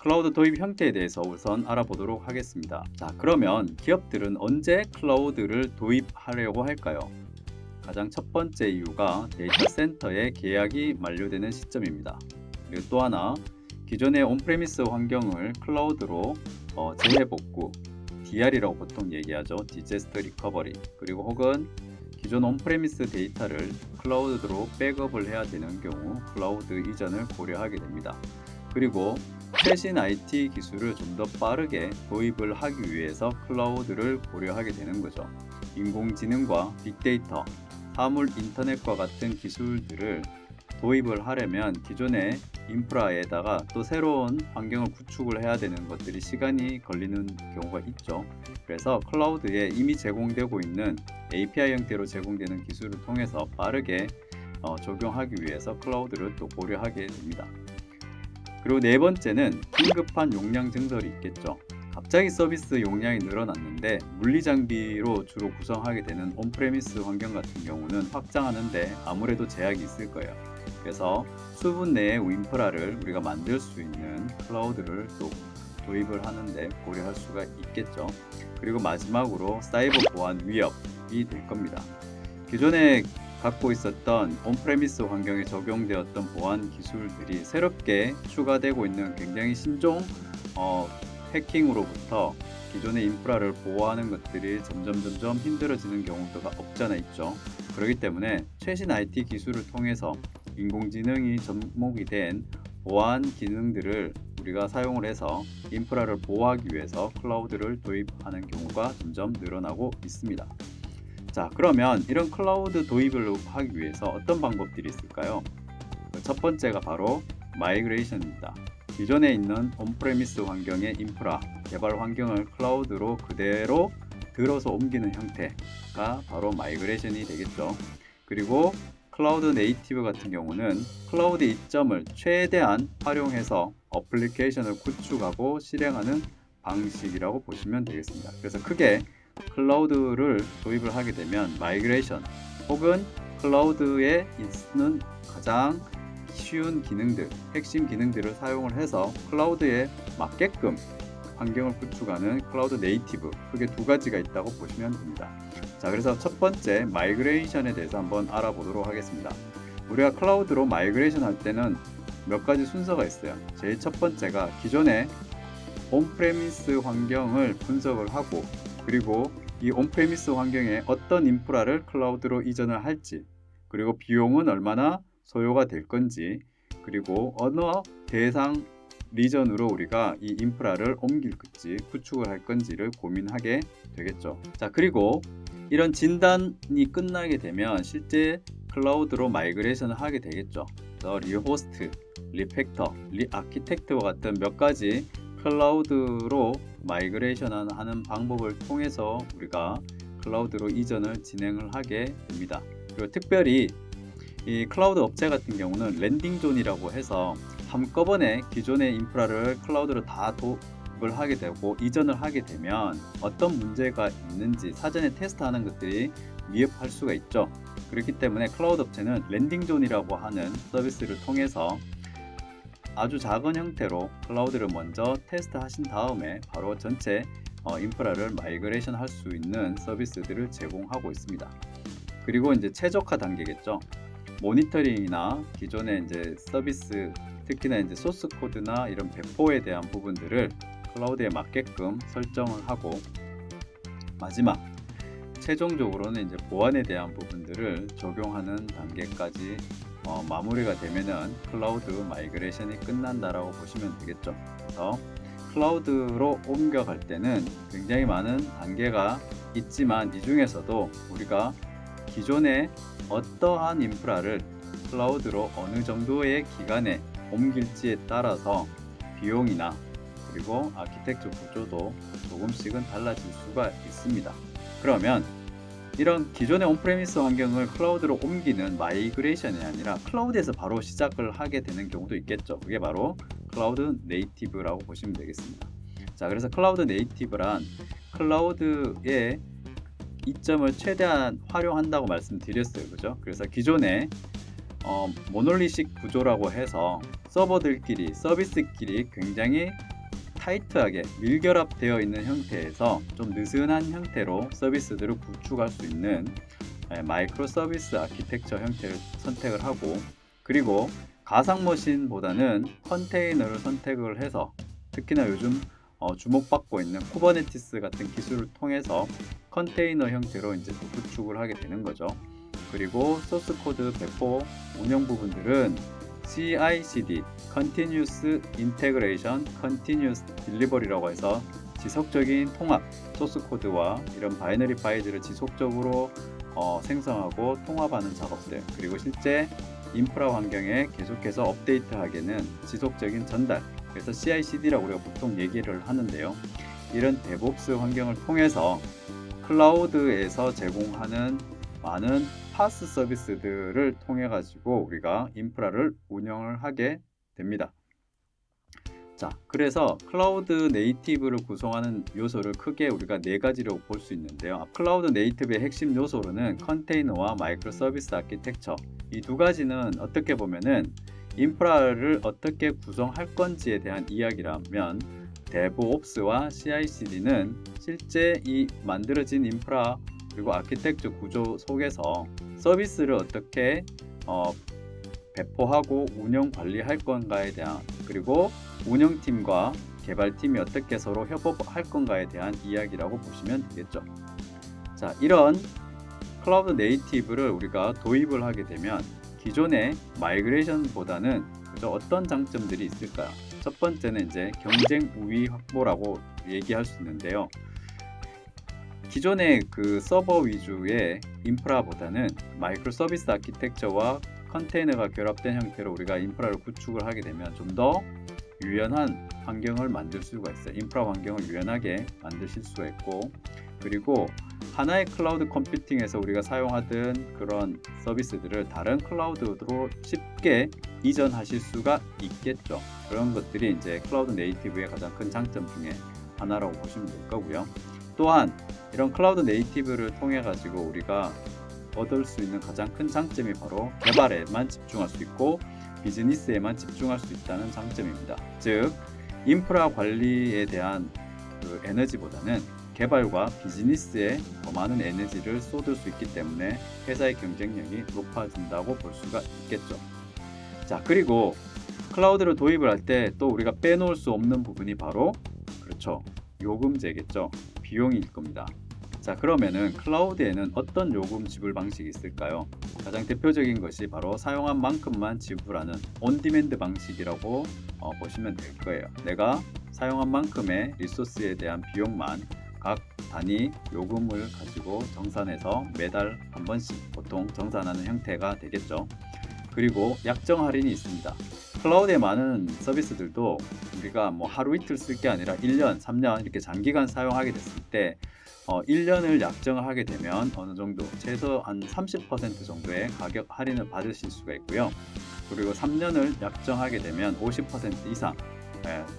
클라우드 도입 형태에 대해서 우선 알아보도록 하겠습니다. 자, 그러면 기업들은 언제 클라우드를 도입하려고 할까요? 가장 첫 번째 이유가 데이터 센터의 계약이 만료되는 시점입니다. 그리고 또 하나, 기존의 온프레미스 환경을 클라우드로 재해복구, DR이라고 보통 얘기하죠. 디제스터 리커버리. 그리고 혹은 기존 온프레미스 데이터를 클라우드로 백업을 해야 되는 경우 클라우드 이전을 고려하게 됩니다. 그리고 최신 IT 기술을 좀 더 빠르게 도입을 하기 위해서 클라우드를 고려하게 되는 거죠. 인공지능과 빅데이터, 사물 인터넷과 같은 기술들을 도입을 하려면 기존의 인프라에다가 또 새로운 환경을 구축을 해야 되는 것들이 시간이 걸리는 경우가 있죠. 그래서 클라우드에 이미 제공되고 있는 API 형태로 제공되는 기술을 통해서 빠르게 적용하기 위해서 클라우드를 또 고려하게 됩니다. 그리고 네 번째는 긴급한 용량 증설이 있겠죠. 갑자기 서비스 용량이 늘어났는데 물리 장비로 주로 구성하게 되는 온프레미스 환경 같은 경우는 확장하는데 아무래도 제약이 있을 거예요. 그래서 수분 내의 인프라를 우리가 만들 수 있는 클라우드를 또 도입을 하는데 고려할 수가 있겠죠. 그리고 마지막으로 사이버 보안 위협이 될 겁니다. 기존에 갖고 있었던 온프레미스 환경에 적용되었던 보안 기술들이 새롭게 추가되고 있는 굉장히 신종 해킹으로부터 기존의 인프라를 보호하는 것들이 점점 힘들어지는 경우가 없잖아 있죠. 그렇기 때문에 최신 IT 기술을 통해서 인공지능이 접목이 된 보안 기능들을 우리가 사용을 해서 인프라를 보호하기 위해서 클라우드를 도입하는 경우가 점점 늘어나고 있습니다. 자, 그러면 이런 클라우드 도입을 하기 위해서 어떤 방법들이 있을까요? 첫 번째가 바로 마이그레이션입니다. 기존에 있는 온프레미스 환경의 인프라, 개발 환경을 클라우드로 그대로 들어서 옮기는 형태가 바로 마이그레이션이 되겠죠. 그리고 클라우드 네이티브 같은 경우는 클라우드 이점을 최대한 활용해서 어플리케이션을 구축하고 실행하는 방식이라고 보시면 되겠습니다. 그래서 크게 클라우드를 도입을 하게 되면 마이그레이션 혹은 클라우드에 있는 가장 쉬운 기능들, 핵심 기능들을 사용을 해서 클라우드에 맞게끔 환경을 구축하는 클라우드 네이티브, 크게 두 가지가 있다고 보시면 됩니다. 자, 그래서 첫 번째 마이그레이션에 대해서 한번 알아보도록 하겠습니다. 우리가 클라우드로 마이그레이션 할 때는 몇 가지 순서가 있어요. 제일 첫 번째가 기존의 온프레미스 환경을 분석을 하고, 그리고 이 온프레미스 환경에 어떤 인프라를 클라우드로 이전을 할지, 그리고 비용은 얼마나 소요가 될 건지, 그리고 어느 대상 리전으로 우리가 이 인프라를 옮길 건지 구축을 할 건지를 고민하게 되겠죠. 자, 그리고 이런 진단이 끝나게 되면 실제 클라우드로 마이그레이션을 하게 되겠죠. 그래서 리호스트, 리팩터, 리아키텍트와 같은 몇 가지 클라우드로 마이그레이션 하는 방법을 통해서 우리가 클라우드로 이전을 진행을 하게 됩니다. 그리고 특별히 이 클라우드 업체 같은 경우는 랜딩존이라고 해서 한꺼번에 기존의 인프라를 클라우드로 다 도입을 하게 되고 이전을 하게 되면 어떤 문제가 있는지 사전에 테스트하는 것들이 미흡할 수가 있죠. 그렇기 때문에 클라우드 업체는 랜딩존이라고 하는 서비스를 통해서 아주 작은 형태로 클라우드를 먼저 테스트 하신 다음에 바로 전체 인프라를 마이그레이션 할 수 있는 서비스들을 제공하고 있습니다. 그리고 이제 최적화 단계겠죠. 모니터링이나 기존의 이제 서비스, 특히나 이제 소스 코드나 이런 배포에 대한 부분들을 클라우드에 맞게끔 설정을 하고, 마지막 최종적으로는 이제 보안에 대한 부분들을 적용하는 단계까지 마무리가 되면은 클라우드 마이그레이션이 끝난다라고 보시면 되겠죠. 그래서 클라우드로 옮겨갈 때는 굉장히 많은 단계가 있지만 이 중에서도 우리가 기존에 어떠한 인프라를 클라우드로 어느 정도의 기간에 옮길지에 따라서 비용이나 그리고 아키텍처 구조도 조금씩은 달라질 수가 있습니다. 그러면 이런 기존의 온프레미스 환경을 클라우드로 옮기는 마이그레이션이 아니라 클라우드에서 바로 시작을 하게 되는 경우도 있겠죠. 그게 바로 클라우드 네이티브라고 보시면 되겠습니다. 자, 그래서 클라우드 네이티브란 클라우드의 이점을 최대한 활용한다고 말씀드렸어요. 그죠? 그래서 기존의 모놀리식 구조라고 해서 서버들끼리, 서비스끼리 굉장히 타이트하게 밀결합되어 있는 형태에서 좀 느슨한 형태로 서비스들을 구축할 수 있는 마이크로 서비스 아키텍처 형태를 선택을 하고, 그리고 가상 머신보다는 컨테이너를 선택을 해서 특히나 요즘 주목받고 있는 쿠버네티스 같은 기술을 통해서 컨테이너 형태로 이제 또 구축을 하게 되는 거죠. 그리고 소스 코드 배포 운영 부분들은 CI/CD (Continuous Integration, Continuous Delivery라고 해서 지속적인 통합, 소스 코드와 이런 바이너리 파일들을 지속적으로 생성하고 통합하는 작업들, 그리고 실제 인프라 환경에 계속해서 업데이트하게는 지속적인 전달, 그래서 CI/CD라고 우리가 보통 얘기를 하는데요. 이런 데브옵스 환경을 통해서 클라우드에서 제공하는 많은 파스 서비스들을 통해 가지고 우리가 인프라를 운영을 하게 됩니다. 자, 그래서 클라우드 네이티브를 구성하는 요소를 크게 우리가 네 가지로 볼 수 있는데요. 클라우드 네이티브의 핵심 요소로는 컨테이너와 마이크로 서비스 아키텍처, 이 두 가지는 어떻게 보면은 인프라를 어떻게 구성할 건지에 대한 이야기라면, 데브옵스와 CI/CD는 실제 이 만들어진 인프라 그리고 아키텍처 구조 속에서 서비스를 어떻게 배포하고 운영 관리할 건가에 대한, 그리고 운영팀과 개발팀이 어떻게 서로 협업할 건가에 대한 이야기라고 보시면 되겠죠. 자, 이런 클라우드 네이티브를 우리가 도입을 하게 되면 기존의 마이그레이션보다는 어떤 장점들이 있을까요? 첫 번째는 이제 경쟁 우위 확보라고 얘기할 수 있는데요. 기존의 그 서버 위주의 인프라보다는 마이크로 서비스 아키텍처와 컨테이너가 결합된 형태로 우리가 인프라를 구축을 하게 되면 좀 더 유연한 환경을 만들 수가 있어요. 인프라 환경을 유연하게 만드실 수가 있고, 그리고 하나의 클라우드 컴퓨팅에서 우리가 사용하던 그런 서비스들을 다른 클라우드로 쉽게 이전하실 수가 있겠죠. 그런 것들이 이제 클라우드 네이티브의 가장 큰 장점 중에 하나라고 보시면 될 거고요. 또한 이런 클라우드 네이티브를 통해 가지고 우리가 얻을 수 있는 가장 큰 장점이 바로 개발에만 집중할 수 있고 비즈니스에만 집중할 수 있다는 장점입니다. 즉, 인프라 관리에 대한 그 에너지보다는 개발과 비즈니스에 더 많은 에너지를 쏟을 수 있기 때문에 회사의 경쟁력이 높아진다고 볼 수가 있겠죠. 자, 그리고 클라우드를 도입을 할 때 또 우리가 빼놓을 수 없는 부분이 바로, 그렇죠, 요금제겠죠. 비용일 겁니다. 자, 그러면은 클라우드에는 어떤 요금 지불 방식이 있을까요? 가장 대표적인 것이 바로 사용한 만큼만 지불하는 온디맨드 방식이라고 보시면 될 거예요. 내가 사용한 만큼의 리소스에 대한 비용만 각 단위 요금을 가지고 정산해서 매달 한 번씩 보통 정산하는 형태가 되겠죠. 그리고 약정 할인이 있습니다. 클라우드의 많은 서비스들도 우리가 뭐 하루 이틀 쓸 게 아니라 1년, 3년 이렇게 장기간 사용하게 됐을 때 1년을 약정을 하게 되면 어느 정도 최소 한 30% 정도의 가격 할인을 받으실 수가 있고요. 그리고 3년을 약정하게 되면 50% 이상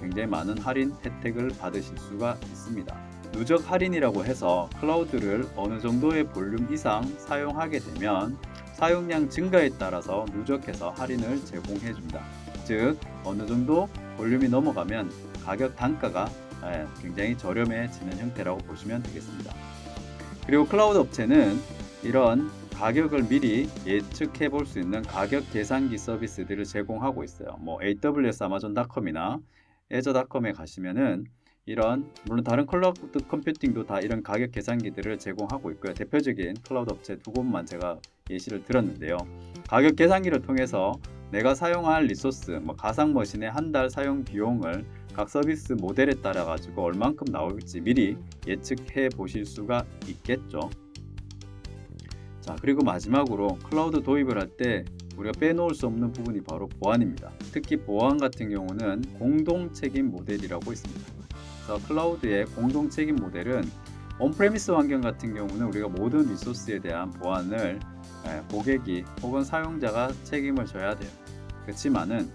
굉장히 많은 할인 혜택을 받으실 수가 있습니다. 누적 할인이라고 해서 클라우드를 어느 정도의 볼륨 이상 사용하게 되면 사용량 증가에 따라서 누적해서 할인을 제공해 줍니다. 즉, 어느 정도 볼륨이 넘어가면 가격 단가가 굉장히 저렴해지는 형태라고 보시면 되겠습니다. 그리고 클라우드 업체는 이런 가격을 미리 예측해 볼 수 있는 가격 계산기 서비스들을 제공하고 있어요. 뭐 AWS 아마존.com이나 애저닷컴에 가시면은 이런, 물론 다른 클라우드 컴퓨팅도 다 이런 가격 계산기들을 제공하고 있고요. 대표적인 클라우드 업체 두 곳만 제가 예시를 들었는데요. 가격 계산기를 통해서 내가 사용할 리소스, 가상 머신의 한 달 사용 비용을 각 서비스 모델에 따라 가지고 얼만큼 나올지 미리 예측해 보실 수가 있겠죠. 자, 그리고 마지막으로 클라우드 도입을 할 때 우리가 빼놓을 수 없는 부분이 바로 보안입니다. 특히 보안 같은 경우는 공동 책임 모델이라고 있습니다. 그래서 클라우드의 공동 책임 모델은 온프레미스 환경 같은 경우는 우리가 모든 리소스에 대한 보안을 고객이 혹은 사용자가 책임을 져야 돼요. 그렇지만은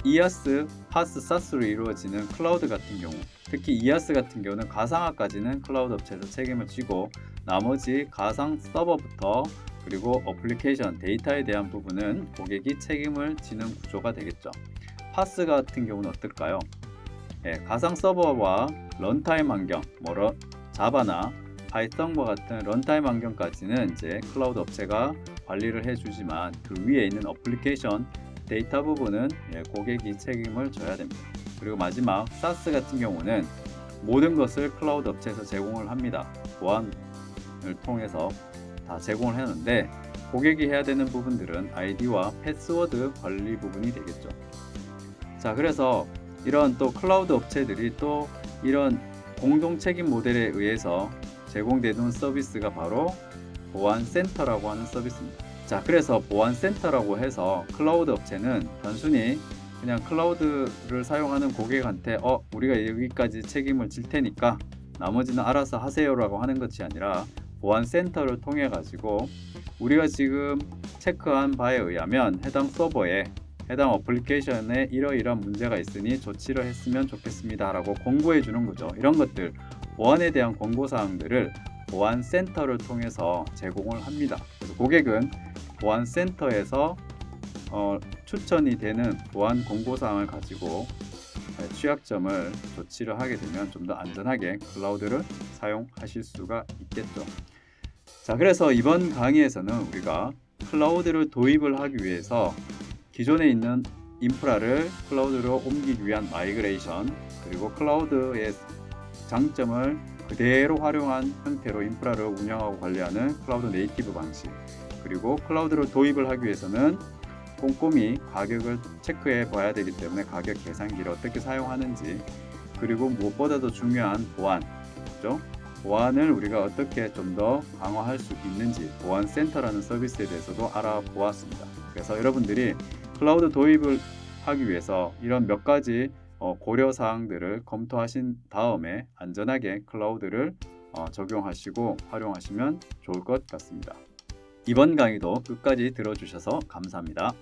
IaaS, PaaS, SaaS로 이루어지는 클라우드 같은 경우, 특히 IaaS 같은 경우는 가상화까지는 클라우드 업체에서 책임을 지고 나머지 가상 서버부터 그리고 어플리케이션, 데이터에 대한 부분은 고객이 책임을 지는 구조가 되겠죠. PaaS 같은 경우는 어떨까요? 가상 서버와 런타임 환경, 자바나 파이썬과 같은 런타임 환경까지는 이제 클라우드 업체가 관리를 해주지만 그 위에 있는 어플리케이션 데이터 부분은 고객이 책임을 져야 됩니다. 그리고 마지막 사스 같은 경우는 모든 것을 클라우드 업체에서 제공을 합니다. 보안을 통해서 다 제공을 하는데 고객이 해야 되는 부분들은 아이디와 패스워드 관리 부분이 되겠죠. 자, 그래서 이런 또 클라우드 업체들이 또 이런 공동 책임 모델에 의해서 제공되는 서비스가 바로 보안센터라고 하는 서비스입니다. 자, 그래서 보안센터라고 해서 클라우드 업체는 단순히 그냥 클라우드를 사용하는 고객한테 우리가 여기까지 책임을 질 테니까 나머지는 알아서 하세요라고 하는 것이 아니라 보안센터를 통해 가지고 우리가 지금 체크한 바에 의하면 해당 서버에 해당 어플리케이션에 이러이러한 문제가 있으니 조치를 했으면 좋겠습니다 라고 공고해 주는 거죠. 이런 것들, 보안에 대한 공고사항들을 보안센터를 통해서 제공을 합니다. 그래서 고객은 보안센터에서 추천이 되는 보안 공고사항을 가지고 취약점을 조치를 하게 되면 좀 더 안전하게 클라우드를 사용하실 수가 있겠죠. 자, 그래서 이번 강의에서는 우리가 클라우드를 도입을 하기 위해서 기존에 있는 인프라를 클라우드로 옮기기 위한 마이그레이션, 그리고 클라우드의 장점을 그대로 활용한 형태로 인프라를 운영하고 관리하는 클라우드 네이티브 방식, 그리고 클라우드를 도입을 하기 위해서는 꼼꼼히 가격을 체크해 봐야 되기 때문에 가격 계산기를 어떻게 사용하는지, 그리고 무엇보다도 중요한 보안, 그렇죠? 보안을 우리가 어떻게 좀 더 강화할 수 있는지 보안센터라는 서비스에 대해서도 알아보았습니다. 그래서 여러분들이 클라우드 도입을 하기 위해서 이런 몇 가지 고려사항들을 검토하신 다음에 안전하게 클라우드를 적용하시고 활용하시면 좋을 것 같습니다. 이번 강의도 끝까지 들어주셔서 감사합니다.